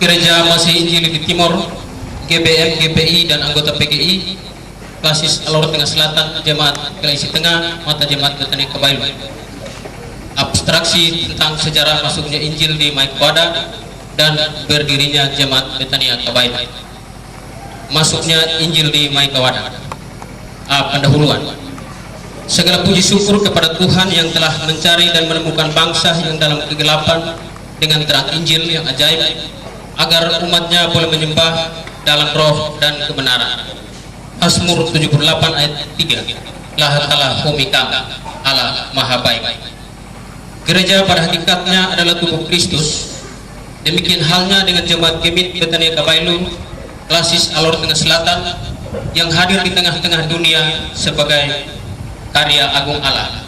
Gereja Masih Injil di Timur, GBM, GPI, dan anggota PGI, Klasis Alor Tengah Selatan, Jemaat Galaisi Tengah, Mata Jemaat Betania Kabailu. Abstraksi tentang sejarah masuknya Injil di Maikawada dan berdirinya Jemaat Betania Kabailu. Masuknya Injil di Maikawada. Pendahuluan. Segala puji syukur kepada Tuhan yang telah mencari dan menemukan bangsa yang dalam kegelapan dengan terang Injil yang ajaib, agar umatnya boleh menyembah dalam roh dan kebenaran. Mazmur 78 ayat 3. La ta'ala humikam, Allah maha baik. Gereja pada hakikatnya adalah tubuh Kristus. Demikian halnya dengan jemaat Gemit Betania Kabailu, Klasis Alor Tengah Selatan, yang hadir di tengah-tengah dunia sebagai karya agung Allah.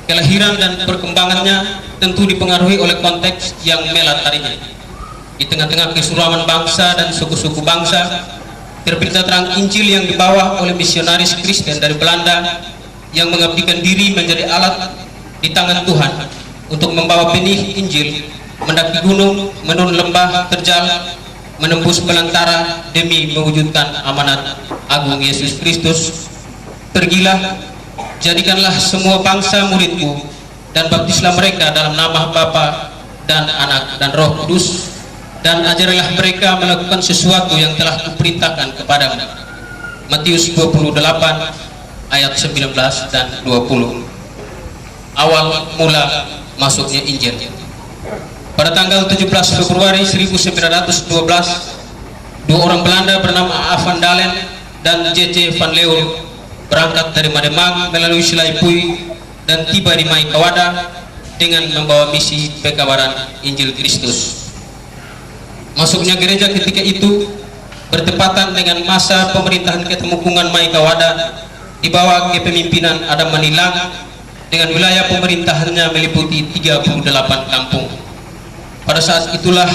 Kelahiran dan perkembangannya tentu dipengaruhi oleh konteks yang melatarinya. Di tengah-tengah kesuraman bangsa dan suku-suku bangsa, terbitlah terang Injil yang dibawa oleh misionaris Kristen dari Belanda yang mengabdikan diri menjadi alat di tangan Tuhan untuk membawa benih Injil mendaki gunung, menurun lembah terjal, menembus belantara demi mewujudkan amanat agung Yesus Kristus. Pergilah, jadikanlah semua bangsa muridku, dan baptislah mereka dalam nama Bapa dan Anak dan Roh Kudus, dan ajarilah mereka melakukan sesuatu yang telah kuperintahkan kepadamu. Matius 28 ayat 19 dan 20. Awal mula masuknya Injil. Pada tanggal 17 Februari 1912, dua orang Belanda bernama A. van Dalen dan J.C. van Leeuwen berangkat dari Mademang melalui Silaipui dan tiba di Maikawada dengan membawa misi pekabaran Injil Kristus. Masuknya gereja ketika itu bertepatan dengan masa pemerintahan Ketemukungan Maikawada di bawah kepemimpinan Adam Manilang, dengan wilayah pemerintahannya meliputi 38 kampung. Pada saat itulah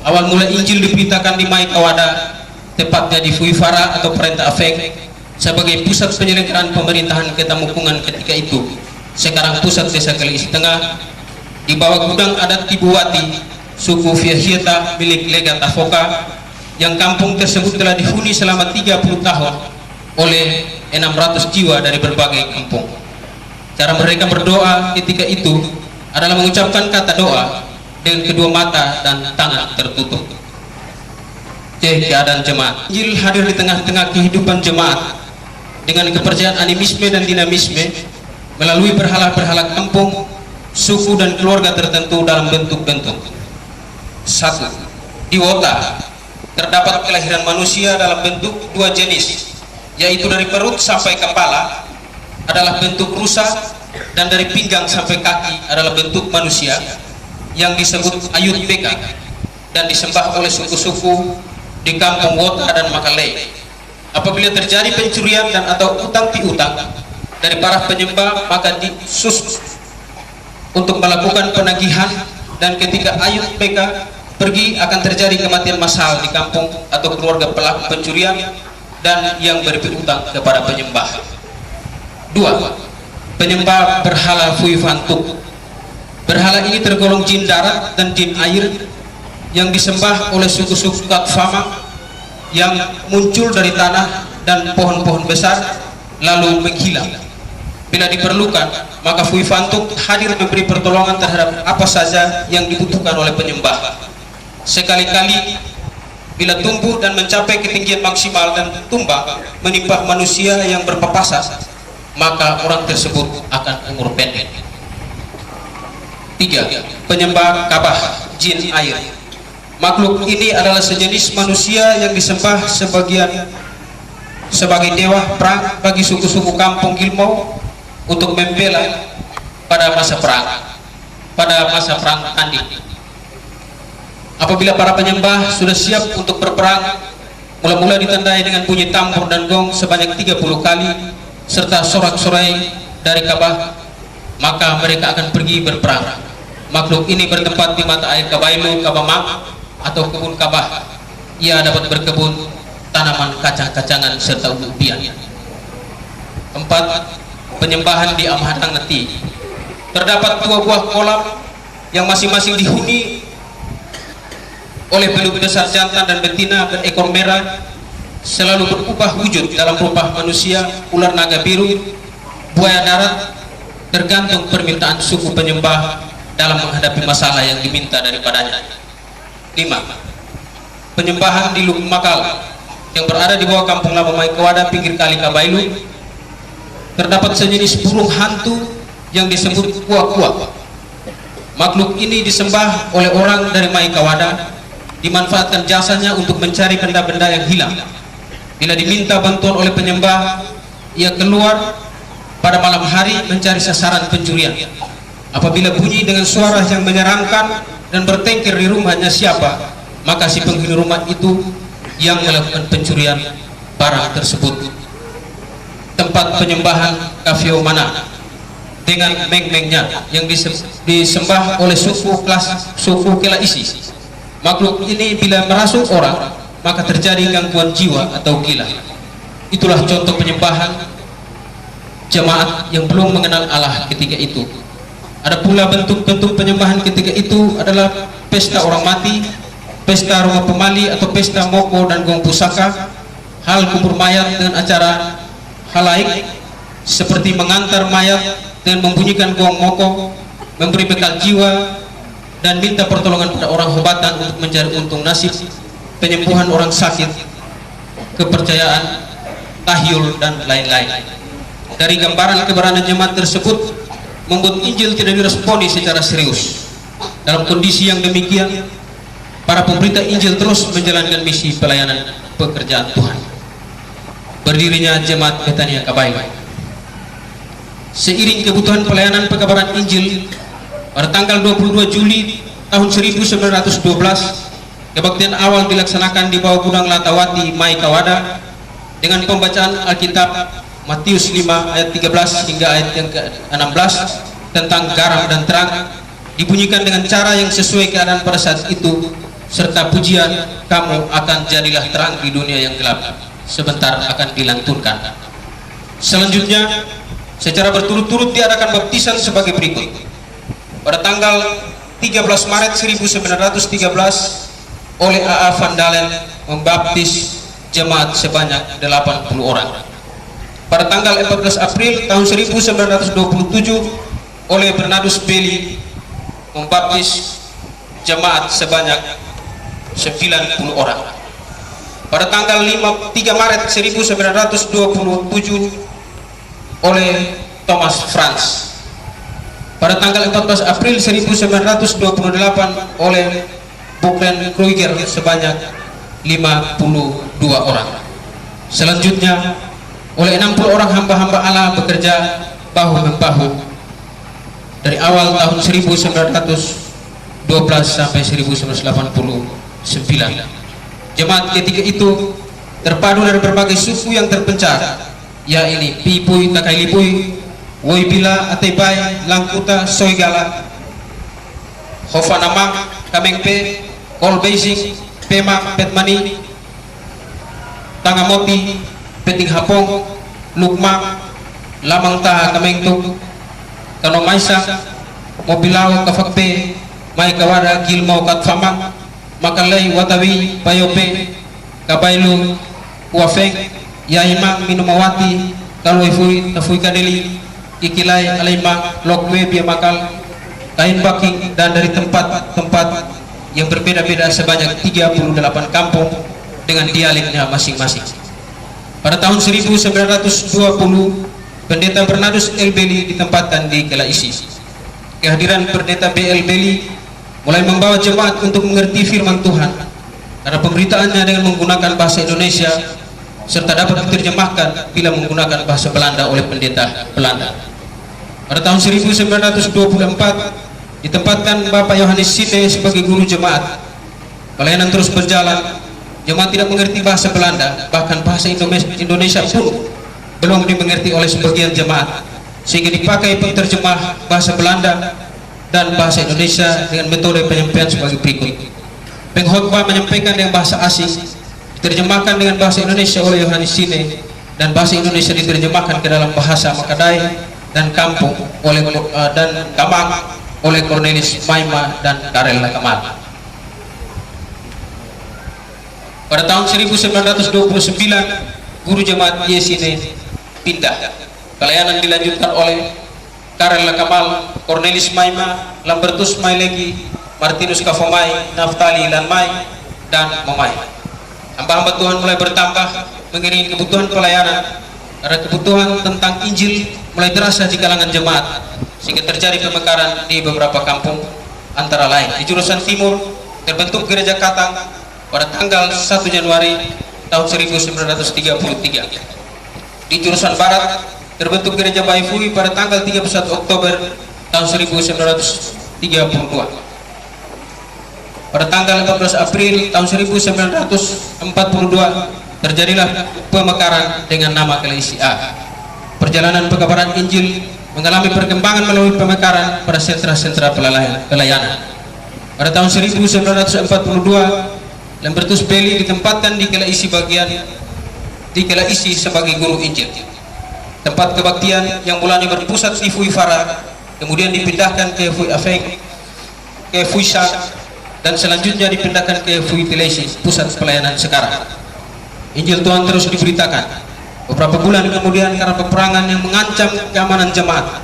awal mula Injil diberitakan di Maikawada, tepatnya di Fuifara atau Perenta Afeng, sebagai pusat penyelenggaraan pemerintahan Ketemukungan ketika itu. Sekarang pusat desa Galaisi Tengah, di bawah gudang adat Tibuwati, suku Fiahieta milik Legat Avoka, yang kampung tersebut telah dihuni selama 30 tahun oleh 600 jiwa dari berbagai kampung. Cara mereka berdoa ketika itu adalah mengucapkan kata doa dengan kedua mata dan tangan tertutup. Keadaan jemaat. Injil hadir di tengah-tengah kehidupan jemaat dengan kepercayaan animisme dan dinamisme melalui berhala-berhala kampung, suku dan keluarga tertentu dalam bentuk-bentuk. 1. Di Wota terdapat kelahiran manusia dalam bentuk dua jenis, yaitu dari perut sampai kepala adalah bentuk rusa, dan dari pinggang sampai kaki adalah bentuk manusia yang disebut Ayut Beka dan disembah oleh suku-suku di kampung Wota dan Makalei. Apabila terjadi pencurian dan atau utang piutang dari para penyembah, maka disus untuk melakukan penagihan, dan ketika Ayut Beka pergi akan terjadi kematian massal di kampung atau keluarga pelaku pencurian dan yang berpiutang kepada penyembah. 2. Penyembah berhala Fuifantuk. Berhala ini tergolong jin darat dan jin air yang disembah oleh suku-suku Katfama yang muncul dari tanah dan pohon-pohon besar lalu menghilang. Bila diperlukan, maka Fuifantuk hadir memberi pertolongan terhadap apa saja yang dibutuhkan oleh penyembah. Sekali-kali bila tumbuh dan mencapai ketinggian maksimal dan tumbang menimpa manusia yang berpapasan, maka orang tersebut akan umur pendek. 3. Penyembah Kabah, jin air. Makhluk ini adalah sejenis manusia yang disembah sebagai dewa perang bagi suku-suku kampung Gilmau untuk membela pada masa perang tanding. Apabila para penyembah sudah siap untuk berperang, mula-mula ditandai dengan bunyi tambur dan gong sebanyak 30 kali serta sorak-sorai dari Kabah, maka mereka akan pergi berperang. Makhluk ini bertempat di mata air Kabailu, Kabamang atau kebun Kabah. Ia dapat berkebun tanaman kacang-kacangan serta umbi-umbian. 4. Penyembahan di Amhatang Neti. Terdapat 2 buah kolam yang masing-masing dihuni oleh belut besar jantan dan betina berekor merah, selalu berubah wujud dalam rupa manusia, ular naga biru, buaya darat, tergantung permintaan suku penyembah dalam menghadapi masalah yang diminta daripadanya. 5. Penyembahan di Lubuk Makal yang berada di bawah Kampung Lama Maikawada, pinggir Kali Kabailu, terdapat sejenis burung hantu yang disebut kuak-kuak. Makhluk ini disembah oleh orang dari Maikawada, dimanfaatkan jasanya untuk mencari benda-benda yang hilang. Bila diminta bantuan oleh penyembah, ia keluar pada malam hari mencari sasaran pencurian. Apabila bunyi dengan suara yang menyeramkan dan bertengkar di rumahnya siapa, maka si penghuni rumah itu yang melakukan pencurian barang tersebut. Tempat penyembahan Kafio Mana dengan meng-mengnya yang disembah oleh suku Kelaisi. Makhluk ini bila merasuk orang, maka terjadi gangguan jiwa atau gila. Itulah contoh penyembahan jemaat yang belum mengenal Allah ketika itu. Ada pula bentuk-bentuk penyembahan ketika itu adalah pesta orang mati, pesta rumah pemali atau pesta moko dan gong pusaka, hal kubur mayat dengan acara halaik seperti mengantar mayat dengan membunyikan gong moko, memberi bekal jiwa, dan minta pertolongan pada orang hobatan untuk mencari untung nasib, penyembuhan orang sakit, kepercayaan, tahyul, dan lain-lain. Dari gambaran keberadaan jemaat tersebut membuat Injil tidak diresponi secara serius. Dalam kondisi yang demikian, para pemberita Injil terus menjalankan misi pelayanan pekerjaan Tuhan. Berdirinya Jemaat Betania Kabailu. Seiring kebutuhan pelayanan pekabaran Injil, pada tanggal 22 Juli tahun 1912, kebaktian awal dilaksanakan di bawah Gudang Latawati Maikawada dengan pembacaan Alkitab Matius 5 ayat 13 hingga ayat yang ke-16 tentang garam dan terang, dibunyikan dengan cara yang sesuai keadaan pada saat itu, serta pujian, kamu akan jadilah terang di dunia yang gelap, sebentar akan dilantunkan. Selanjutnya secara berturut-turut diadakan baptisan sebagai berikut. Pada tanggal 13 Maret 1913 oleh A.A. Van Dalen membaptis jemaat sebanyak 80 orang. Pada tanggal 14 April tahun 1927 oleh Bernardus Belli membaptis jemaat sebanyak 90 orang. Pada tanggal 3 Maret 1927 oleh Thomas Franz. Pada tanggal 14 April 1928 oleh Buckland Kruger sebanyak 52 orang. Selanjutnya oleh 60 orang hamba-hamba Allah bekerja bahu-membahu dari awal tahun 1912 sampai 1989. Jemaat ketiga itu terpadu dari berbagai suku yang terpencar, yaitu Pipui, Takailipui, Woibila, Atebay, Langkuta, Soigala, Hofanama, Kamengpe, Kolbeising, Pema, Petmani, Tangamoti, Peting Hapong, Lukma, Lamang Taha, Kamengtuk, Kanomaisa, Mobilao, Kafakpe, Maikawada, Gilmau, Katfamang, Makalay, Watawi, Payope, Kabailu, Wafeng, Yaimang, Minumawati, Kalwaifui, Tafui Kadeli, Ikilai, Alaimang, Lokwe, Biamakal, Kain Baking, dan dari tempat-tempat yang berbeda-beda sebanyak 38 kampung dengan dialeknya masing-masing. Pada tahun 1920, Pendeta Bernardus L. Belli ditempatkan di Kelaisi. Kehadiran Pendeta B.L. Belli mulai membawa jemaat untuk mengerti firman Tuhan, karena pemberitaannya dengan menggunakan bahasa Indonesia serta dapat diterjemahkan bila menggunakan bahasa Belanda oleh pendeta Belanda. Pada tahun 1924 ditempatkan Bapak Yohanes Sine sebagai guru jemaat. Pelayanan terus berjalan. Jemaat tidak mengerti bahasa Belanda, bahkan bahasa Indonesia pun belum dimengerti oleh sebagian jemaat, sehingga dipakai penterjemah bahasa Belanda dan bahasa Indonesia dengan metode penyampaian sebagai berikut. Pengkhotbah menyampaikan dengan bahasa asing, diterjemahkan dengan bahasa Indonesia oleh Yohanes Sine, dan bahasa Indonesia diterjemahkan ke dalam bahasa Makadai dan Kampung oleh Kamang oleh Cornelis Maima dan Karel Kamal. Pada tahun 1929 guru jemaat Yesine pindah. Pelayanan dilanjutkan oleh Karel Kamal, Cornelis Maima, Lambertus Mailegi, Martinus Kavomai, Naftali Lanmai, dan Momai. Hamba-hamba Tuhan mulai bertambah mengiringi kebutuhan pelayanan, karena kebutuhan tentang Injil mulai terasa di kalangan jemaat, sehingga terjadi pemekaran di beberapa kampung, antara lain di jurusan timur terbentuk gereja Katang pada tanggal 1 Januari tahun 1933. Di jurusan barat terbentuk gereja Baifui pada tanggal 31 Oktober tahun 1932. Pada tanggal 14 April tahun 1942 terjadilah pemekaran dengan nama Eklesia. Perjalanan pekabaran Injil mengalami perkembangan melalui pemekaran pada sentra-sentra pelayanan. Pada tahun 1942 Lambertus Belli ditempatkan di Kelaisi sebagai guru Injil. Tempat kebaktian yang mulanya berpusat di Fui Fara kemudian dipindahkan ke Fui Afeng, ke Fui Sha, dan selanjutnya dipindahkan ke Fui Tilesi, pusat pelayanan sekarang. Injil Tuhan terus diberitakan. Beberapa bulan kemudian karena peperangan yang mengancam keamanan jemaat,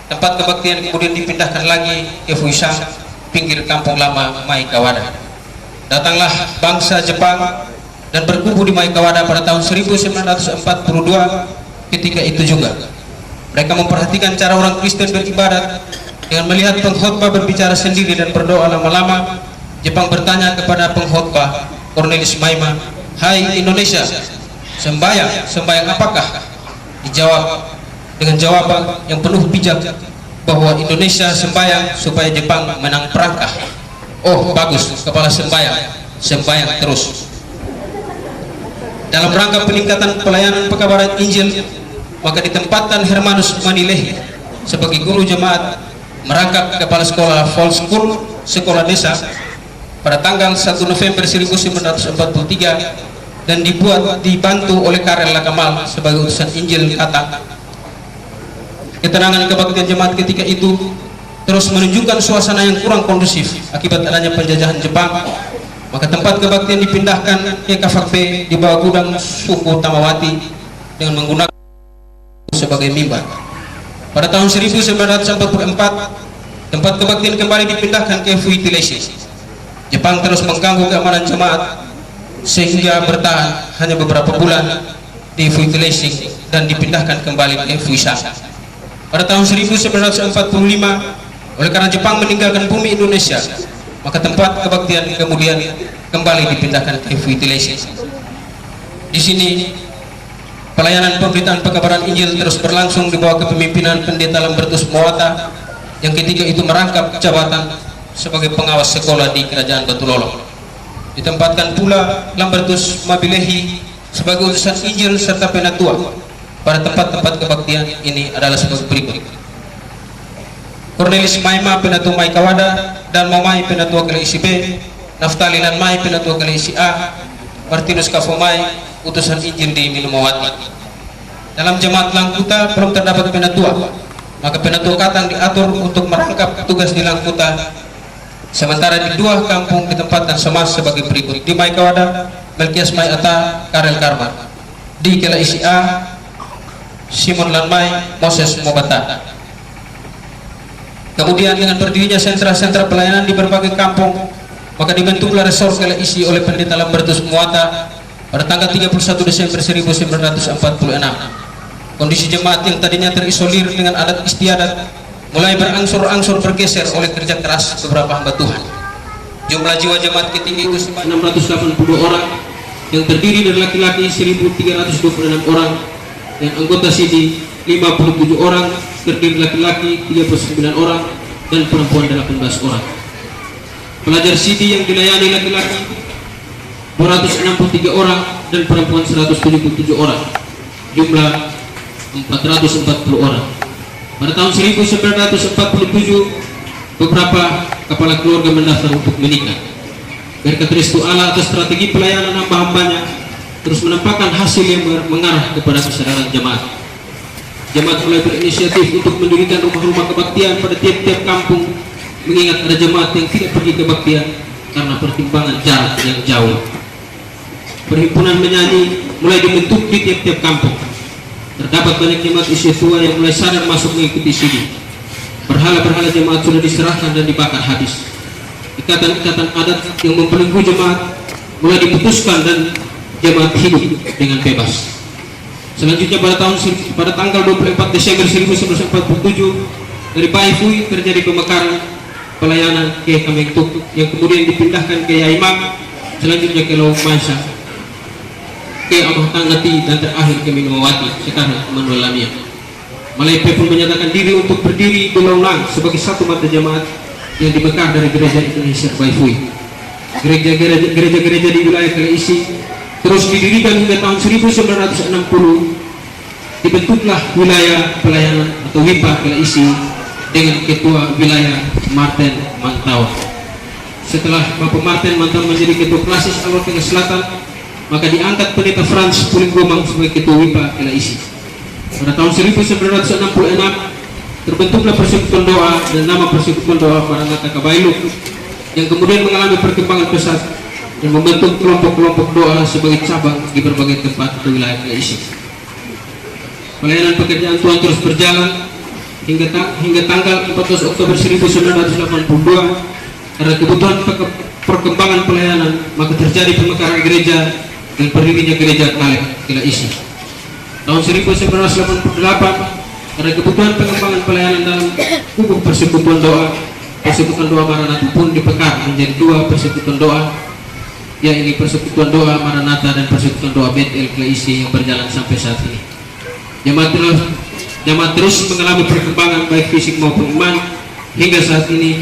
tempat kebaktian kemudian dipindahkan lagi ke Fui Sha, pinggir kampung lama Maikawada. Datanglah bangsa Jepang dan berkubu di Maikawada pada tahun 1942. Ketika itu juga mereka memperhatikan cara orang Kristen beribadat dengan melihat pengkhotbah berbicara sendiri dan berdoa lama-lama. Jepang bertanya kepada pengkhotbah Cornelis Maima, "Hai Indonesia, sembahyang apakah?" Dijawab dengan jawaban yang penuh bijak bahwa Indonesia sembahyang supaya Jepang menang perangkah. Oh bagus, kepala sembahyang terus. Dalam rangka peningkatan pelayanan pekabaran Injil, maka ditempatkan Hermanus Manilehi sebagai guru jemaat merangkap kepala sekolah Fall School, sekolah desa, pada tanggal 1 November 1943 dan dibantu oleh Karel Kamal sebagai utusan Injil Katang. Ketenangan kebaktian jemaat ketika itu terus menunjukkan suasana yang kurang kondusif akibat adanya penjajahan Jepang. Maka tempat kebaktian dipindahkan ke Kafakbe di bawah gudang suku Tamawati dengan menggunakan sebagai mimbar. Pada tahun 1944 tempat kebaktian kembali dipindahkan ke Fui Tilesi. Jepang terus mengganggu keamanan jemaat sehingga bertahan hanya beberapa bulan di Fui Tilesi dan dipindahkan kembali ke Fui Sha. Pada tahun 1945 oleh karena Jepang meninggalkan bumi Indonesia, maka tempat kebaktian kemudian kembali dipindahkan ke Fui Tilesi. Di sini pelayanan pemberitaan pekabaran Injil terus berlangsung di bawah kepemimpinan Pendeta Lambertus Moata yang ketika itu merangkap jabatan sebagai pengawas sekolah di Kerajaan Batu Lolo. Ditempatkan pula Lambertus Mabilehi sebagai utusan Injil serta penatua. Pada tempat-tempat kebaktian ini adalah sebagai berikut: Cornelis Maima penatua Maikawada dan Momai penatua Kelaisi B, Naftali Lanmai penatua Kelaisi A, Martinus Kavomai utusan Injil di Minumawati. Dalam jemaat Langkuta belum terdapat penatua, maka penatua Katang diatur untuk merangkap tugas di Langkuta. Sementara di dua kampung ditempatkan Semas sebagai berikut: di Maikawada Melkias Maiata Karel Karma, di Kelaisi A Simon Lanmai Moses Mobata. Kemudian dengan berdirinya sentra-sentra pelayanan di berbagai kampung, maka dibentuklah resor Kelaisi oleh Pendeta Lambertus Muata pada tanggal 31 Desember 1946. Kondisi jemaat yang tadinya terisolir dengan adat istiadat mulai berangsur-angsur bergeser oleh kerja keras beberapa hamba Tuhan. Jumlah jiwa jemaat ketika itu 682 orang yang terdiri dari laki-laki 1326 orang dan anggota CD 57 orang, terdiri laki-laki 39 orang dan perempuan 18 orang. Pelajar CD yang dilayani laki-laki 263 orang dan perempuan 177 orang, jumlah 440 orang. Pada tahun 1947 beberapa kepala keluarga mendaftar untuk menikah. Berkat restu Allah atas strategi pelayanan hamba-hambanya terus menampakkan hasil yang mengarah kepada kesadaran jemaat. Jemaat mulai berinisiatif untuk mendirikan rumah-rumah kebaktian pada tiap-tiap kampung, mengingat ada jemaat yang tidak pergi kebaktian karena pertimbangan jarak yang jauh. perhimpunan menyanyi mulai dibentuk di tiap-tiap kampung. Terdapat banyak jemaat usia tua yang mulai sadar masuk mengikuti sini. Berhala-berhala jemaat sudah diserahkan dan dibakar habis. Ikatan-ikatan adat yang membelenggu jemaat mulai diputuskan dan jemaat hidup dengan bebas. Selanjutnya pada tanggal 24 Desember 1947 dari Baifui terjadi pemekaran pelayanan ke Kamengtuk yang kemudian dipindahkan ke Yaimang, selanjutnya ke Laut Maisa, ke Amah Tangati, dan terakhir ke Minowati, sekarang Manuel Lamia. Malaysia pun menyatakan diri untuk berdiri di Launang sebagai satu mata jemaat yang dibekar dari Gereja Indonesia Baifui. Gereja-gereja di wilayah Kelaisi terus didirikan hingga tahun 1960. Dibentuklah wilayah pelayanan atau WIPA Kelaisi dengan ketua wilayah Martin Mantawa. Setelah Bapak Martin Mantawa menjadi ketua klasis Alor Tengah Selatan, maka diangkat pendeta Frans Pulinggomang sebagai ketua WIPA Kelaisi. Pada tahun 1966 terbentuklah Persekutuan Doa dan nama Persekutuan Doa Maranatha Kabailuk yang kemudian mengalami perkembangan pesat dan membentuk kelompok-kelompok doa sebagai cabang di berbagai tempat di wilayah Kelaisi. Pelayanan pekerjaan Tuhan terus berjalan hingga tanggal 14 Oktober 1982. Karena kebutuhan perkembangan pelayanan, maka terjadi pemekaran gereja dan berdirinya Gereja Kaleb Kelaisi. Tahun 1988, karena kebutuhan pengembangan pelayanan dalam kubu Persekutuan Doa Maranatha pun dibekar menjadi dua Persekutuan Doa, yaitu Persekutuan Doa Maranatha dan Persekutuan Doa Betel Kelaisi yang berjalan sampai saat ini. Jemaat terus mengalami perkembangan baik fisik maupun iman hingga saat ini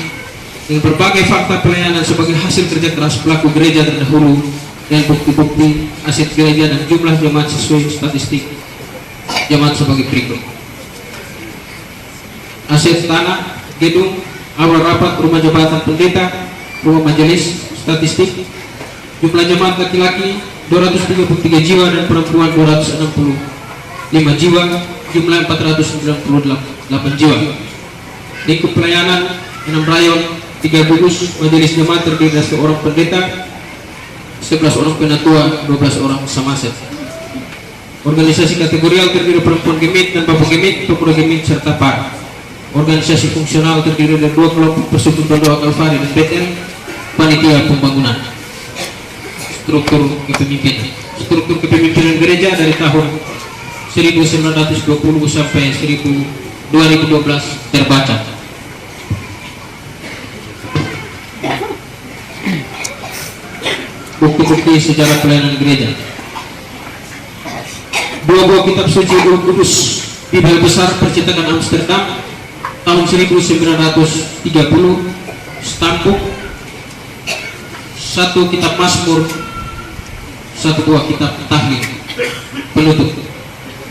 dengan berbagai fakta pelayanan sebagai hasil kerja keras pelaku gereja terdahulu dan bukti-bukti aset gereja dan jumlah jemaat sesuai statistik jemaat sebagai berikut. Aset tanah, gedung, aula rapat, rumah jabatan pendeta, rumah majelis, statistik. Jumlah jemaat laki-laki 233 jiwa dan perempuan 265 jiwa, jumlah 498 jiwa. Lingkup pelayanan 6 rayon, 3 gugus, majelis jemaat terdiri dari 1 orang pendeta, 11 orang penatua, 12 orang samaset. Organisasi kategorial terdiri dari perempuan gemit dan bapak gemit, pemuda gemit serta par. Organisasi fungsional terdiri dari 2 kelompok Persekutuan Doa Kalvari dan Betel, panitia pembangunan. Struktur kepemimpinan gereja dari tahun 1920 sampai 2012 terbaca. Bukti-bukti sejarah pelayanan gereja. 2 buah kitab suci Roh Kudus, Bibel besar percetakan Amsterdam tahun 1930, Stampuk, 1 kitab Mazmur, 1 buah kitab Tahlil. Penutup.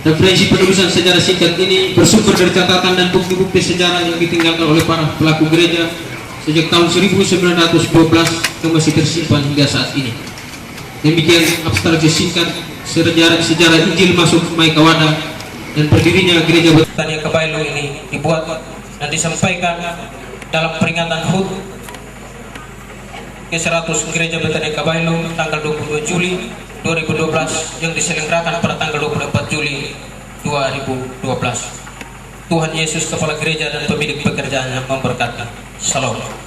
Referensi penulisan sejarah singkat ini bersumber dari catatan dan bukti-bukti sejarah yang ditinggalkan oleh para pelaku gereja sejak tahun 1912 yang masih tersimpan hingga saat ini. Demikian abstraksi singkat sejarah Injil masuk Maikawada dan berdirinya Gereja Betania Kabailuk ini dibuat dan disampaikan dalam peringatan HUT ke-100 Gereja Betania Kabailuk tanggal 22 Juli 2012 yang diselenggarakan pada tanggal 24 Juli 2012. Tuhan Yesus Kepala Gereja dan pemilik pekerjaan yang memberkati. Salam.